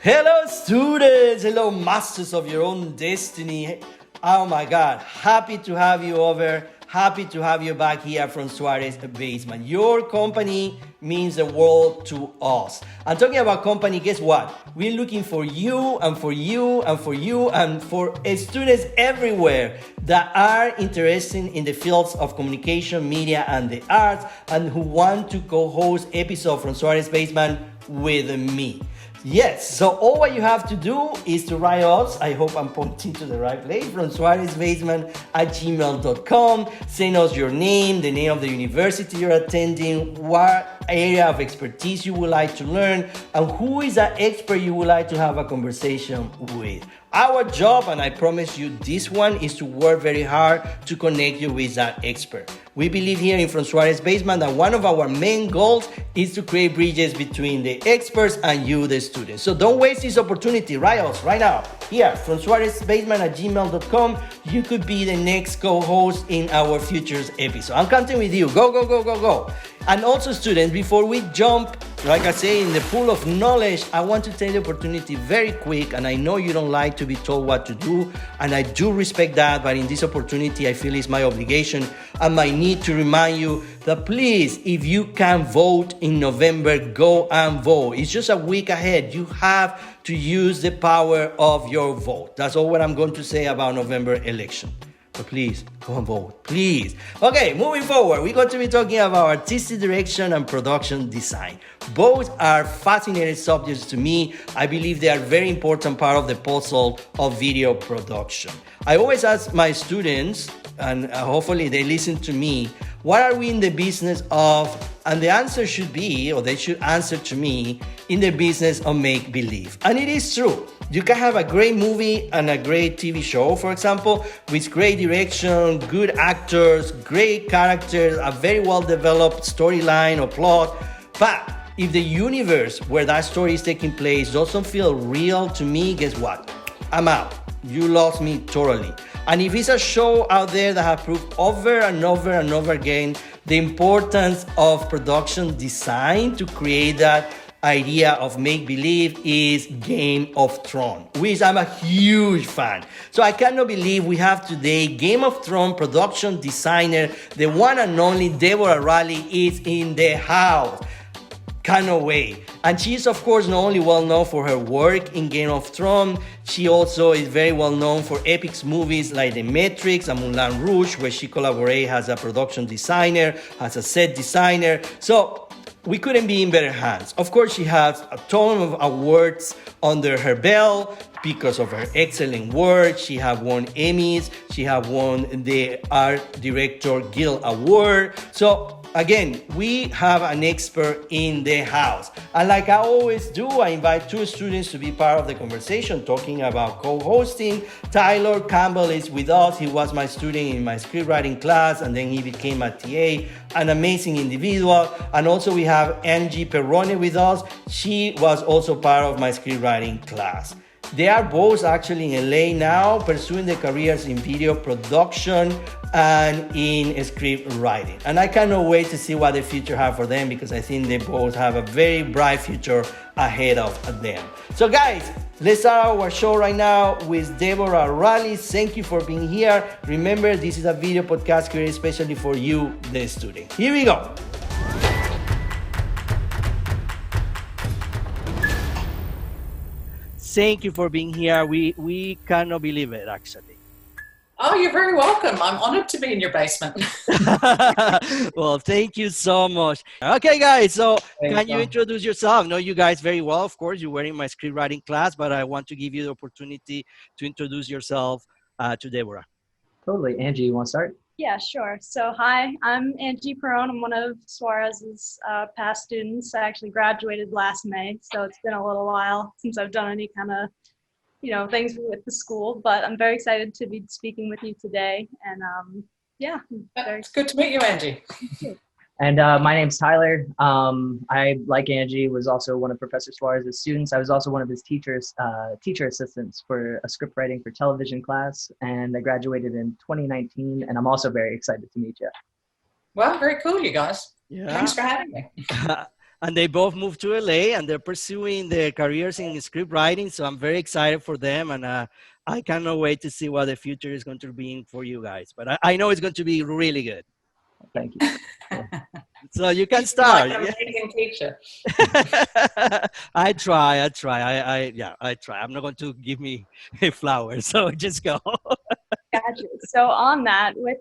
Hello, students. Hello, masters of your own destiny. Oh my God. Happy to have you over. Happy to have you back here from Suarez Basement. Your company means the world to us. And talking about company, guess what? We're looking for you and for you and for you and for students everywhere that are interested in the fields of communication, media, and the arts, and who want to co-host episode from Suarez Basement with me. Yes, so all what you have to do is to write us, I hope I'm pointing to the right place, from suarezbasement@gmail.com. Send us your name, the name of the university you're attending, what area of expertise you would like to learn, and who is that expert you would like to have a conversation with. Our job, and I promise you this one, is to work very hard to connect you with that expert. We believe here in From Suarez Basement that one of our main goals is to create bridges between the experts and you, the students. So don't waste this opportunity. Write us right now here from suarezbasement@gmail.com. You could be the next co-host in our futures episode. I'm counting with you. Go, go, go, go, go. And also, students, before we jump, like I say, in the pool of knowledge, I want to take the opportunity very quick, and I know you don't like to be told what to do, and I do respect that, but in this opportunity, I feel it's my obligation and my need to remind you that please, if you can vote in November, go and vote. It's just a week ahead. You have to use the power of your vote. That's all what I'm going to say about November election. But please, go and vote, please. Okay, moving forward, we're going to be talking about artistic direction and production design. Both are fascinating subjects to me. I believe they are very important part of the puzzle of video production. I always ask my students, and hopefully they listen to me, what are we in the business of? And the answer should be, or they should answer to me, in the business of make-believe. And it is true. You can have a great movie and a great TV show, for example, with great direction, good actors, great characters, a very well-developed storyline or plot. But if the universe where that story is taking place doesn't feel real to me, guess what? I'm out. You lost me totally. And if it's a show out there that have proved over and over and over again the importance of production design to create that idea of make-believe, is Game of Thrones, which I'm a huge fan. So I cannot believe we have today Game of Thrones production designer, the one and only Deborah Riley is in the house. Cannot wait. And she's, of course, not only well known for her work in Game of Thrones, she also is very well known for epic movies like the Matrix and Moulin Rouge, where she collaborates as a production designer, as a set designer. So we couldn't be in better hands. Of course, she has a ton of awards under her belt because of her excellent work. She has won Emmys. She has won the Art Director Guild Award. So again, we have an expert in the house. And like I always do, I invite two students to be part of the conversation talking about co-hosting. Tyler Campbell is with us. He was my student in my script writing class, and then he became a TA, an amazing individual. And also we have Angie Perrone with us. She was also part of my script writing class. They are both actually in LA now, pursuing their careers in video production and in script writing. And I cannot wait to see what the future has for them, because I think they both have a very bright future ahead of them. So guys, let's start our show right now with Deborah Riley. Thank you for being here. Remember, this is a video podcast created especially for you, the student. Here we go. Thank you for being here. We cannot believe it, actually. Oh, you're very welcome. I'm honored to be in your basement. Well, thank you so much. Okay, guys, so can you introduce yourself? I know you guys very well, of course. You were in my script writing class, but I want to give you the opportunity to introduce yourself to Deborah. Totally. Angie, you want to start? Yeah, sure. So hi, I'm Angie Perrone. I'm one of Suarez's past students. I actually graduated last May, so it's been a little while since I've done any kind of, things with the school, but I'm very excited to be speaking with you today. And yeah. It's good to meet you, Angie. And my name's Tyler. I, like Angie, was also one of Professor Suarez's students. I was also one of his teacher assistants for a script writing for television class, and I graduated in 2019, and I'm also very excited to meet you. Well, very cool, you guys. Yeah. Thanks for having me. And they both moved to LA, and they're pursuing their careers in script writing. So I'm very excited for them, and I cannot wait to see what the future is going to be for you guys. But I know it's going to be really good. Thank you. So you can You're like start. an amazing teacher. I try. I try. I'm not going to give me a flower, so just go. Gotcha. So on that, with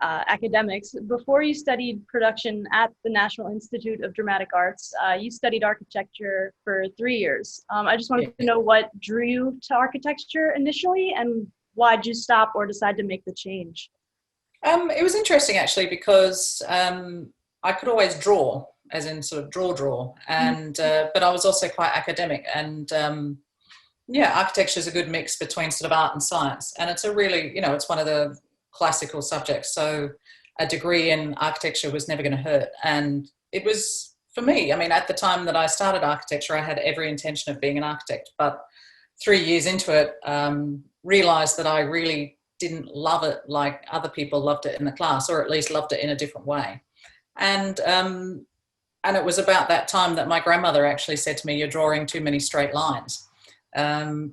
academics, before you studied production at the National Institute of Dramatic Arts, you studied architecture for 3 years. I just wanted to know what drew you to architecture initially, and why'd you stop or decide to make the change? It was interesting actually because I could always draw, as in sort of draw, and but I was also quite academic, and architecture is a good mix between sort of art and science, and it's a really, it's one of the classical subjects, so a degree in architecture was never going to hurt. And it was, for me, I mean, at the time that I started architecture, I had every intention of being an architect, but 3 years into it, realized that I really didn't love it like other people loved it in the class, or at least loved it in a different way. And it was about that time that my grandmother actually said to me, "You're drawing too many straight lines,"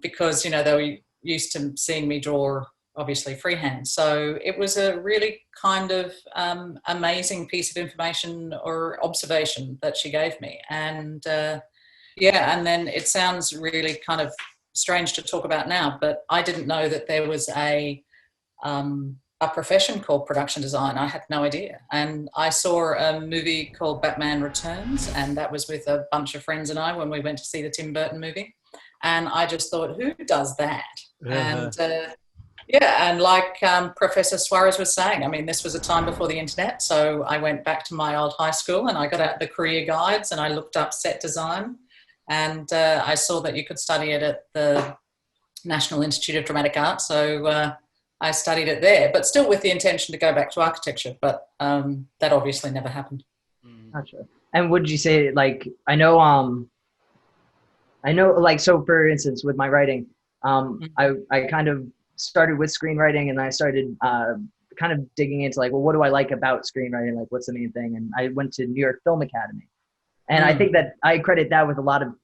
because, they were used to seeing me draw obviously freehand. So it was a really kind of amazing piece of information or observation that she gave me. And and then it sounds really kind of strange to talk about now, but I didn't know that there was a profession called production design. I had no idea. And I saw a movie called Batman Returns, and that was with a bunch of friends and I when we went to see the Tim Burton movie. And I just thought, who does that? And and like Professor Suarez was saying, I mean, this was a time before the internet. So I went back to my old high school and I got out the career guides and I looked up set design, and I saw that you could study it at the National Institute of Dramatic Art. So I studied it there, but still with the intention to go back to architecture. But that obviously never happened. Gotcha. And would you say, like, I know, like, so for instance, with my writing, I kind of started with screenwriting, and I started kind of digging into, like, well, what do I like about screenwriting? Like, what's the main thing? And I went to New York Film Academy. And I think that I credit that with a lot of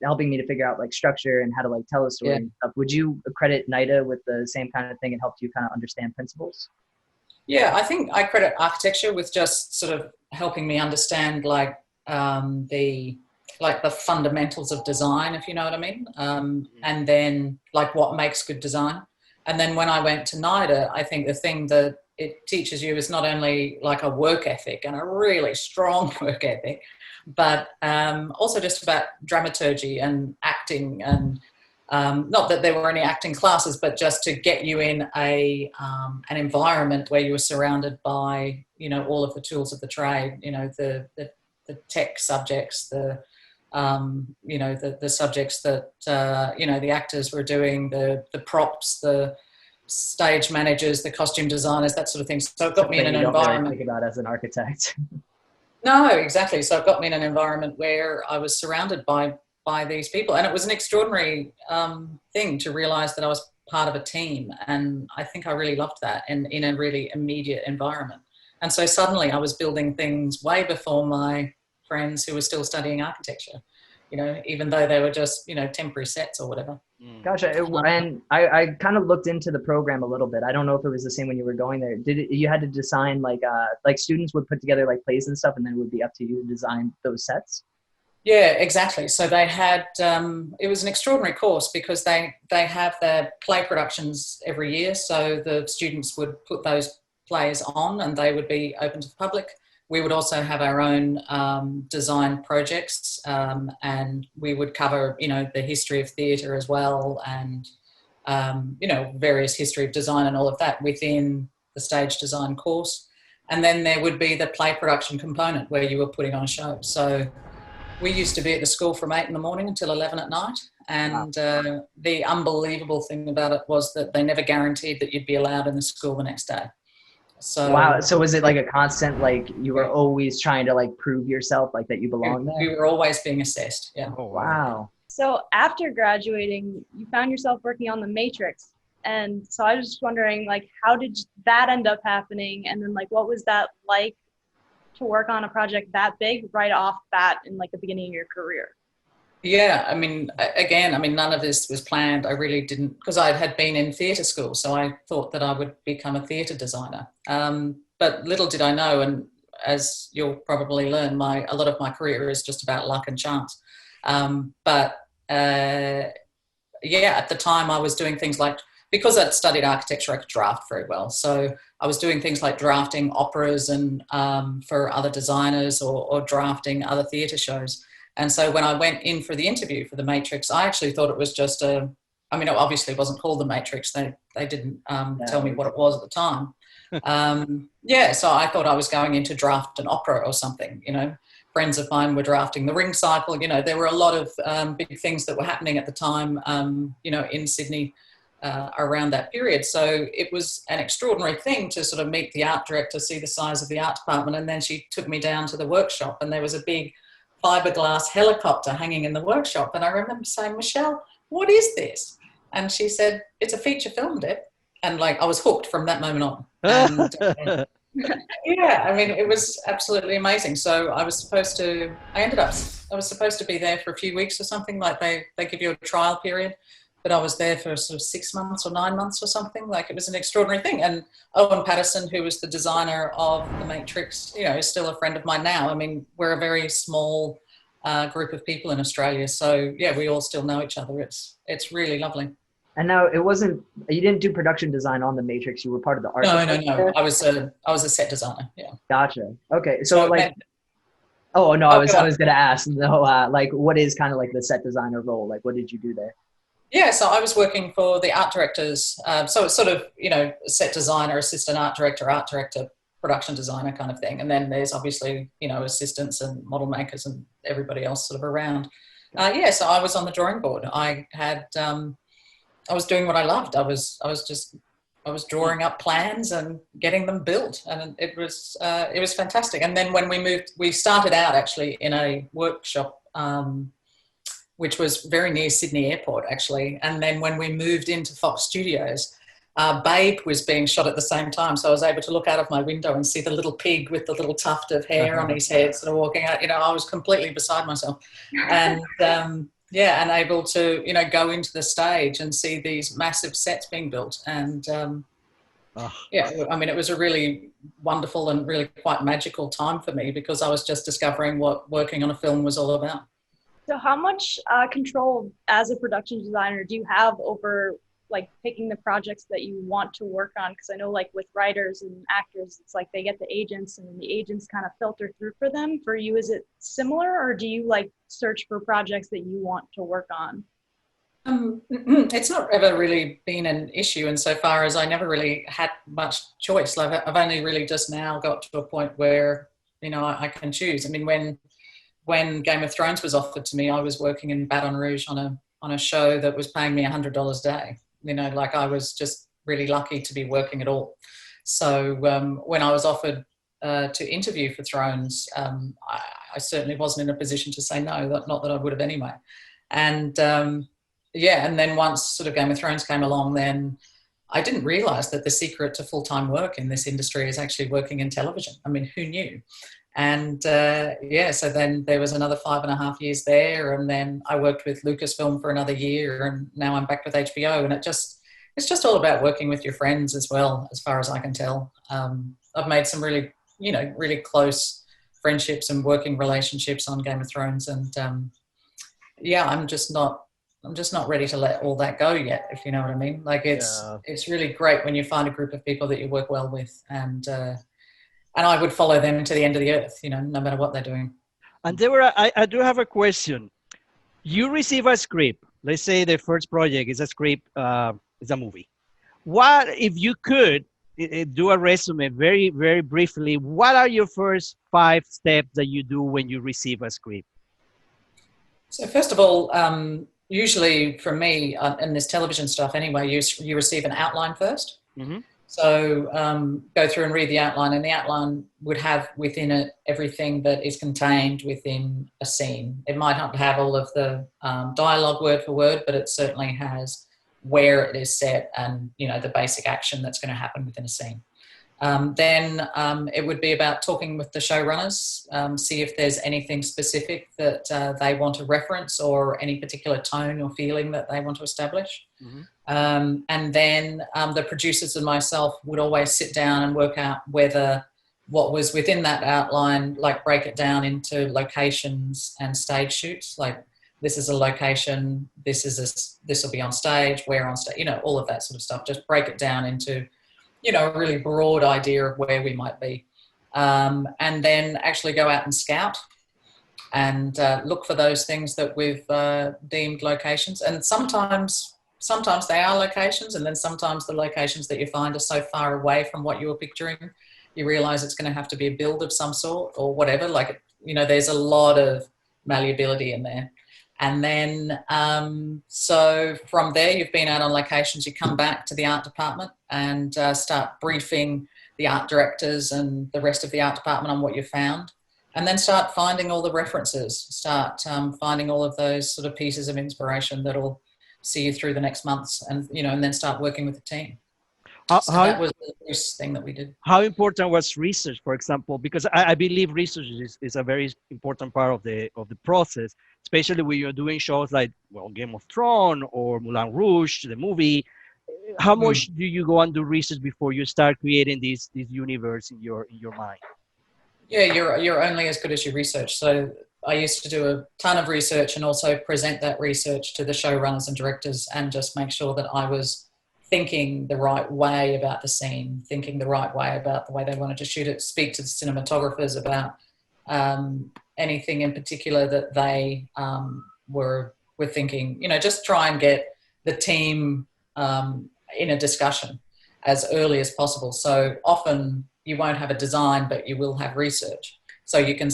helping me to figure out, like, structure and how to, like, tell a story and stuff. Would you credit NIDA with the same kind of thing and helped you kind of understand principles? Yeah, I think I credit architecture with just sort of helping me understand, like, the fundamentals of design, if you know what I mean. And then, like, what makes good design. And then when I went to NIDA, I think the thing that it teaches you is not only like a work ethic and a really strong work ethic, but also just about dramaturgy and acting, and not that there were any acting classes, but just to get you in an environment where you were surrounded by, all of the tools of the trade, the tech subjects, the subjects that, the actors were doing, the props, the stage managers, the costume designers, that sort of thing. So it got me in an environment. Don't really think about as an architect. No, exactly. So it got me in an environment where I was surrounded by these people. And it was an extraordinary thing to realize that I was part of a team. And I think I really loved that, and in a really immediate environment. And so suddenly I was building things way before my friends who were still studying architecture, even though they were just, temporary sets or whatever. Gotcha. And I kind of looked into the program a little bit. I don't know if it was the same when you were going there. You had to design, like students would put together, like, plays and stuff, and then it would be up to you to design those sets? Yeah, exactly. So they had, it was an extraordinary course because they have their play productions every year. So the students would put those plays on and they would be open to the public. We would also have our own design projects, and we would cover, the history of theatre as well, and, various history of design and all of that within the stage design course. And then there would be the play production component where you were putting on a show. So we used to be at the school from 8 in the morning until 11 at night. And the unbelievable thing about it was that they never guaranteed that you'd be allowed in the school the next day. So, wow. So was it like a constant, like, you were always trying to, like, prove yourself, like, that you belong there? We were always being assessed. Yeah. Oh, wow. So after graduating, you found yourself working on the Matrix. And so I was just wondering, like, how did that end up happening? And then, like, what was that like to work on a project that big right off bat in like the beginning of your career? Yeah, I mean, again, I mean, none of this was planned. I really didn't, because I had been in theatre school, so I thought that I would become a theatre designer. But little did I know, and as you'll probably learn, a lot of my career is just about luck and chance. Yeah, at the time I was doing things like, because I'd studied architecture, I could draft very well. So I was doing things like drafting operas and for other designers, or drafting other theatre shows. And so when I went in for the interview for The Matrix, I actually thought it was just it obviously wasn't called The Matrix. They didn't tell me what it was at the time. Yeah, so I thought I was going in to draft an opera or something, Friends of mine were drafting the Ring Cycle. There were a lot of big things that were happening at the time, in Sydney around that period. So it was an extraordinary thing to sort of meet the art director, see the size of the art department, and then she took me down to the workshop, and there was a big fiberglass helicopter hanging in the workshop. And I remember saying, Michelle, what is this? And she said, it's a feature film, Deb. And I was hooked from that moment on. And yeah, I mean, it was absolutely amazing. So I was supposed to be there for a few weeks or something. They give you a trial period, but I was there for sort of 6 months or 9 months or something. It was an extraordinary thing. And Owen Patterson, who was the designer of The Matrix, is still a friend of mine now. I mean, we're a very small group of people in Australia. So yeah, we all still know each other. It's really lovely. And now you didn't do production design on The Matrix. You were part of the art. No. I was a set designer. Yeah. Gotcha. Okay. So I was going to ask, what is kind of like the set designer role? What did you do there? Yeah, so I was working for the art directors. So it's sort of, set designer, assistant art director, production designer kind of thing. And then there's obviously, assistants and model makers and everybody else sort of around. So I was on the drawing board. I was doing what I loved. I was drawing up plans and getting them built. And it was fantastic. And then when we started out actually in a workshop, which was very near Sydney Airport, actually. And then when we moved into Fox Studios, Babe was being shot at the same time. So I was able to look out of my window and see the little pig with the little tuft of hair on his head sort of walking out. I was completely beside myself. And, and able to, go into the stage and see these massive sets being built. And, it was a really wonderful and really quite magical time for me, because I was just discovering what working on a film was all about. So how much control as a production designer do you have over picking the projects that you want to work on? Because I know with writers and actors, it's they get the agents and the agents kind of filter through for them. For you, is it similar, or do you search for projects that you want to work on? It's not ever really been an issue insofar as I never really had much choice. I've only really just now got to a point where, I can choose. I mean, when Game of Thrones was offered to me, I was working in Baton Rouge on a show that was paying me $100 a day. I was just really lucky to be working at all. So when I was offered to interview for Thrones, I certainly wasn't in a position to say no, not that I would have anyway. And and then once sort of Game of Thrones came along, then I didn't realise that the secret to full-time work in this industry is actually working in television. I mean, who knew? And so then there was another 5.5 years there, and then I worked with Lucasfilm for another year, and now I'm back with HBO. And it's just all about working with your friends as well, as far as I can tell. I've made some really, really close friendships and working relationships on Game of Thrones, and I'm just not ready to let all that go yet, if you know what I mean. It's really great when you find a group of people that you work well with, and I would follow them to the end of the earth, no matter what they're doing. And Deborah, I do have a question. You receive a script. Let's say the first project is a script, is a movie. What, if you could do a resume very, very briefly, what are your first 5 steps that you do when you receive a script? So first of all, usually for me, in this television stuff anyway, you receive an outline first. Mm-hmm. So go through and read the outline, and the outline would have within it everything that is contained within a scene. It might not have all of the dialogue word for word, but it certainly has where it is set and, the basic action that's going to happen within a scene. Then it would be about talking with the showrunners, see if there's anything specific that they want to reference or any particular tone or feeling that they want to establish. And then the producers and myself would always sit down and work out whether what was within that outline, like break it down into locations and stage shoots, like this is a location, this will be on stage, where on stage, all of that sort of stuff. Just break it down into, a really broad idea of where we might be. And then actually go out and scout and look for those things that we've deemed locations. And sometimes they are locations, and then sometimes the locations that you find are so far away from what you were picturing, you realize it's going to have to be a build of some sort or whatever. Like, there's a lot of malleability in there. And then, so from there, you've been out on locations, you come back to the art department and start briefing the art directors and the rest of the art department on what you found. And then start finding all the references, start finding all of those sort of pieces of inspiration that'll see you through the next months, and, and then start working with the team. So that was the first thing that we did. How important was research, for example? Because I believe research is a very important part of the process, especially when you're doing shows like, Game of Thrones or Moulin Rouge, the movie. How much do you go and do research before you start creating this universe in your mind? Yeah, you're only as good as your research. So I used to do a ton of research and also present that research to the showrunners and directors, and just make sure that I was thinking the right way about the scene, thinking the right way about the way they wanted to shoot it, speak to the cinematographers about anything in particular that they were thinking, just try and get the team in a discussion as early as possible. So often you won't have a design, but you will have research. So you can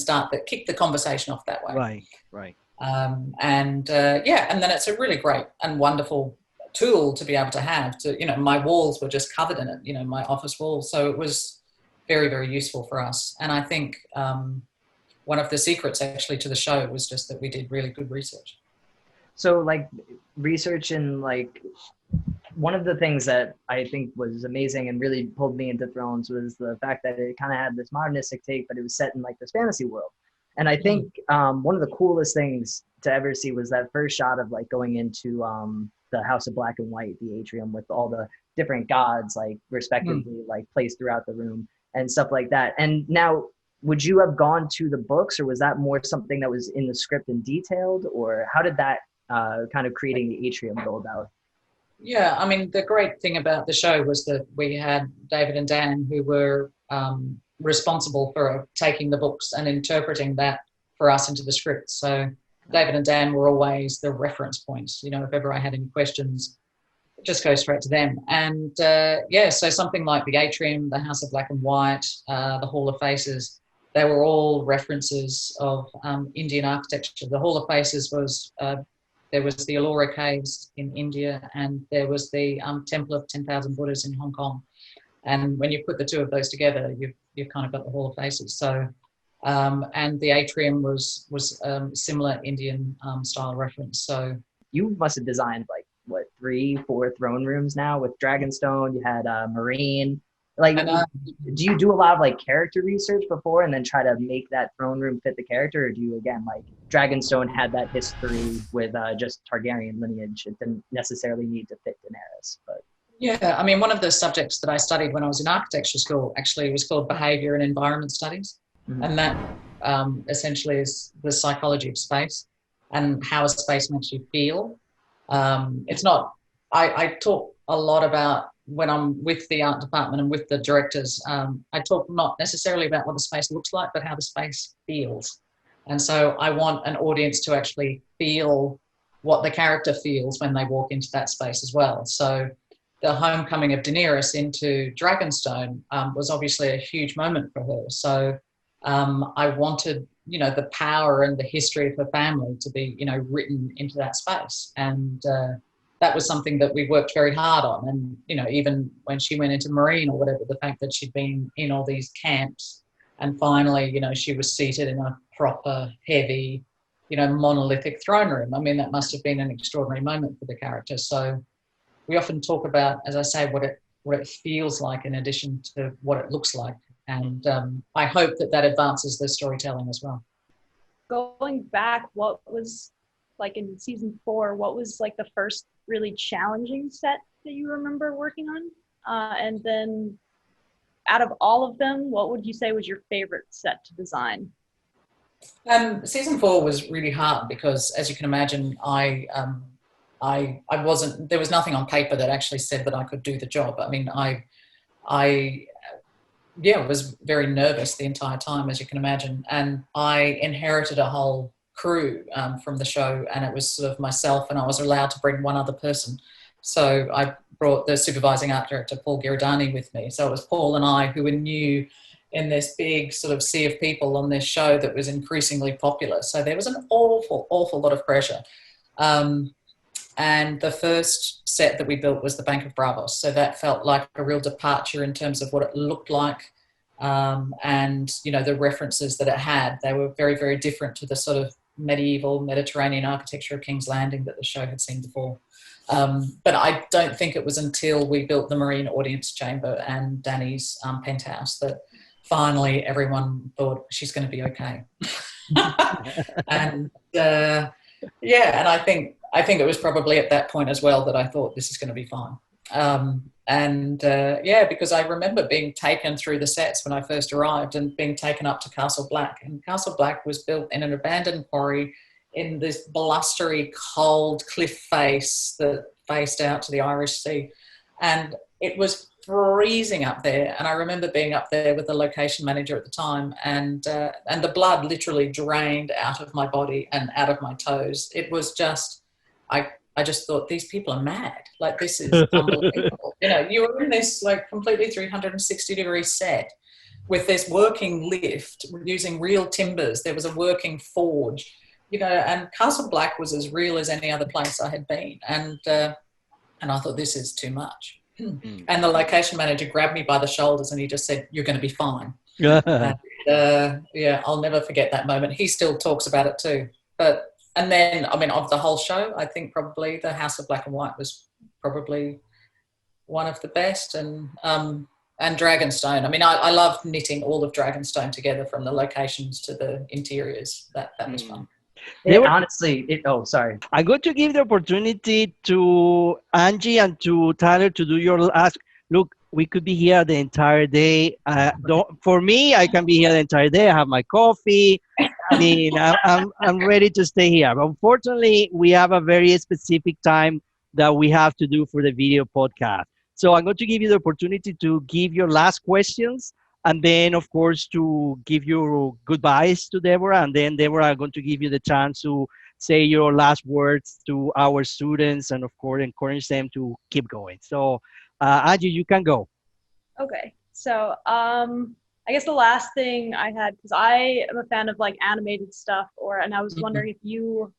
kick the conversation off that way. Right. And then it's a really great and wonderful tool to be able to have. My walls were just covered in it, my office walls. So it was very, very useful for us. And I think one of the secrets actually to the show was just that we did really good research. So research, and one of the things that I think was amazing and really pulled me into Thrones was the fact that it kind of had this modernistic take, but it was set in this fantasy world. And I think one of the coolest things to ever see was that first shot of going into the House of Black and White, the atrium, with all the different gods, respectively, placed throughout the room and stuff like that. And now, would you have gone to the books, or was that more something that was in the script and detailed, or how did that kind of creating the atrium go about? Yeah, I mean, the great thing about the show was that we had David and Dan, who were responsible for taking the books and interpreting that for us into the script. So David and Dan were always the reference points. If ever I had any questions, just go straight to them. And so something like the atrium, the House of Black and White, the Hall of Faces, they were all references of Indian architecture. The Hall of Faces was, there was the Ellora Caves in India, and there was the Temple of 10,000 Buddhas in Hong Kong. And when you put the two of those together, you've kind of got the Hall of Faces. So, and the atrium was similar Indian style reference. So you must have designed 3-4 throne rooms now with Dragonstone. You had Marine. Do you do a lot of character research before and then try to make that throne room fit the character, or do you again Dragonstone had that history with just Targaryen lineage? It didn't necessarily need to fit Daenerys, but. Yeah, I mean, one of the subjects that I studied when I was in architecture school actually was called Behaviour and Environment Studies. Mm-hmm. And that essentially is the psychology of space and how a space makes you feel. It's not, I talk a lot about when I'm with the art department and with the directors, I talk not necessarily about what the space looks like, but how the space feels. And so I want an audience to actually feel what the character feels when they walk into that space as well. So the homecoming of Daenerys into Dragonstone was obviously a huge moment for her. So I wanted, the power and the history of her family to be, written into that space. And that was something that we worked very hard on. And, even when she went into Marine or whatever, the fact that she'd been in all these camps and finally, she was seated in a proper, heavy, monolithic throne room. I mean, that must have been an extraordinary moment for the character. So we often talk about, as I say, what what it feels like in addition to what it looks like. And I hope that advances the storytelling as well. Going back, what was like in season 4, what was like the first really challenging set that you remember working on? And then out of all of them, what would you say was your favorite set to design? Season 4 was really hard because, as you can imagine, I wasn't, there was nothing on paper that actually said that I could do the job. I mean, I was very nervous the entire time, as you can imagine. And I inherited a whole crew from the show, and it was sort of myself, and I was allowed to bring one other person. So I brought the supervising art director, Paul Giordani, with me. So it was Paul and I who were new in this big sort of sea of people on this show that was increasingly popular. So there was an awful, awful lot of pressure. And the first set that we built was the Bank of Bravos. So that felt like a real departure in terms of what it looked like. And, you know, the references that it had, they were very, very different to the sort of medieval Mediterranean architecture of King's Landing that the show had seen before. But I don't think it was until we built the Marine Audience Chamber and Danny's penthouse that finally everyone thought she's going to be okay. And and I think it was probably at that point as well that I thought this is going to be fine. Because I remember being taken through the sets when I first arrived and being taken up to Castle Black. And Castle Black was built in an abandoned quarry in this blustery, cold cliff face that faced out to the Irish Sea. And it was freezing up there. And I remember being up there with the location manager at the time, and the blood literally drained out of my body and out of my toes. It was just, I just thought, these people are mad. Like, this is unbelievable. You know, you were in this like completely 360-degree set with this working lift using real timbers. There was a working forge, you know, and Castle Black was as real as any other place I had been. And I thought, this is too much. And the location manager grabbed me by the shoulders and he just said, "You're going to be fine." And, I'll never forget that moment. He still talks about it too. And then, I mean, of the whole show, I think probably the House of Black and White was probably one of the best. And Dragonstone. I mean, I loved knitting all of Dragonstone together, from the locations to the interiors. That was fun. Sorry. I'm going to give the opportunity to Angie and to Tyler to do your last. Look, we could be here the entire day. For me, I can be here the entire day. I have my coffee. I mean, I'm ready to stay here. But unfortunately, we have a very specific time that we have to do for the video podcast. So I'm going to give you the opportunity to give your last questions, and then, of course, to give your goodbyes to Deborah. And then Deborah, I'm going to give you the chance to say your last words to our students and, of course, encourage them to keep going. So, Angie, you can go. Okay. So I guess the last thing I had, because I am a fan of like animated stuff, and I was wondering if you've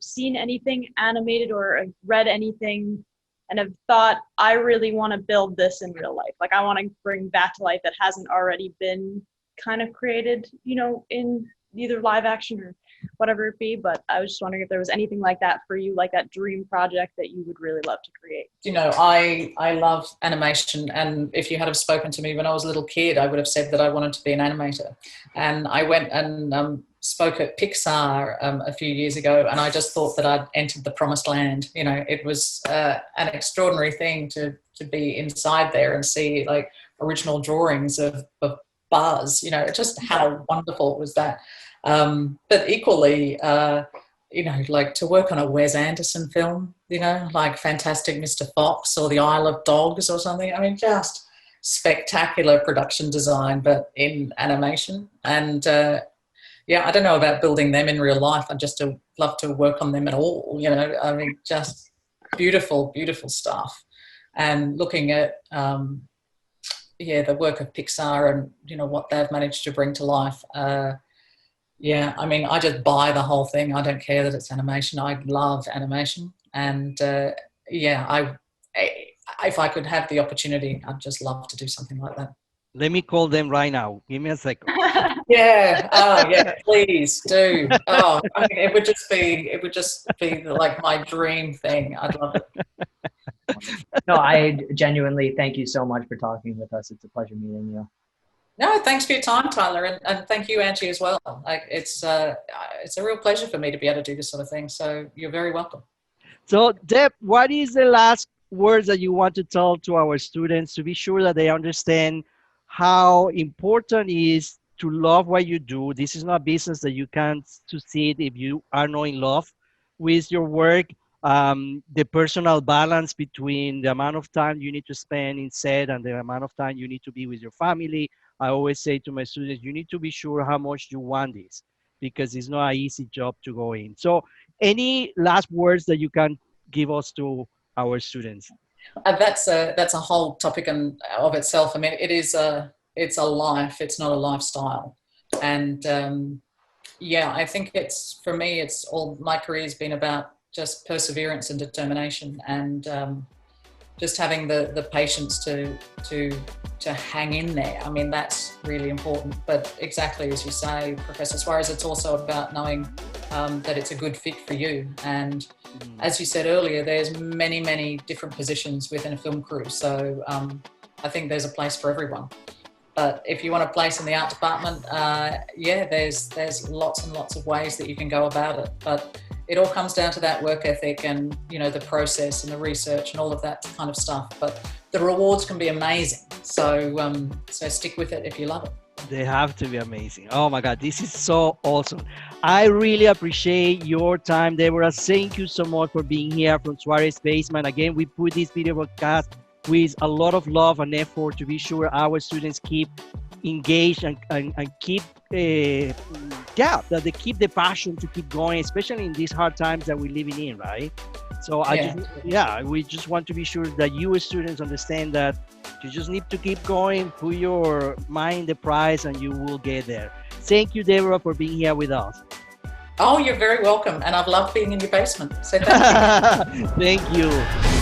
seen anything animated or read anything and have thought, I really want to build this in real life. Like, I want to bring back to life that hasn't already been kind of created, you know, in either live action or whatever it be. But I was just wondering if there was anything like that for you, like that dream project that you would really love to create. You know, I love animation, and if you had have spoken to me when I was a little kid, I would have said that I wanted to be an animator. And I went and spoke at Pixar a few years ago, and I just thought that I'd entered the promised land. You know, it was an extraordinary thing to be inside there and see like original drawings of Buzz. You know, just how wonderful was that. But equally, you know, like to work on a Wes Anderson film, you know, like Fantastic Mr. Fox or The Isle of Dogs or something. I mean, just spectacular production design, but in animation. And I don't know about building them in real life. I'd just love to work on them at all, you know. I mean, just beautiful, beautiful stuff. And looking at, the work of Pixar and, you know, what they've managed to bring to life. I mean, I just buy the whole thing. I don't care that it's animation. I love animation. And if I could have the opportunity, I'd just love to do something like that. Let me call them right now. Give me a second. Please do. Oh, I mean, it would just be like my dream thing. I'd love it. No, I genuinely thank you so much for talking with us. It's a pleasure meeting you. No, thanks for your time, Tyler, and thank you, Angie, as well. Like, it's a real pleasure for me to be able to do this sort of thing. So you're very welcome. So, Deb, what is the last words that you want to tell to our students to be sure that they understand how important it is to love what you do? This is not a business that you can't succeed if you are not in love with your work. The personal balance between the amount of time you need to spend in set and the amount of time you need to be with your family. I always say to my students, you need to be sure how much you want this, because it's not an easy job to go in. So any last words that you can give us to our students? That's a whole topic of itself. I mean, it's a life. It's not a lifestyle. And yeah, I think for me, it's all my career has been about just perseverance and determination, and just having the patience to hang in there. I mean, that's really important. But exactly as you say, Professor Suarez, it's also about knowing that it's a good fit for you. And as you said earlier, there's many different positions within a film crew. So I think there's a place for everyone. But if you want a place in the art department, yeah, there's lots and lots of ways that you can go about it. But it all comes down to that work ethic and, you know, the process and the research and all of that kind of stuff. But the rewards can be amazing. So stick with it if you love it. They have to be amazing. Oh my God, this is so awesome. I really appreciate your time, Deborah. Thank you so much for being here from Suarez Basement. Again, we put this video broadcast with a lot of love and effort to be sure our students keep engaged and keep that they keep the passion to keep going, especially in these hard times that we're living in, right? So we just want to be sure that you as students understand that you just need to keep going, put your mind in the prize, and you will get there. Thank you, Deborah, for being here with us. Oh, you're very welcome. And I've loved being in your basement. So thank you. Thank you.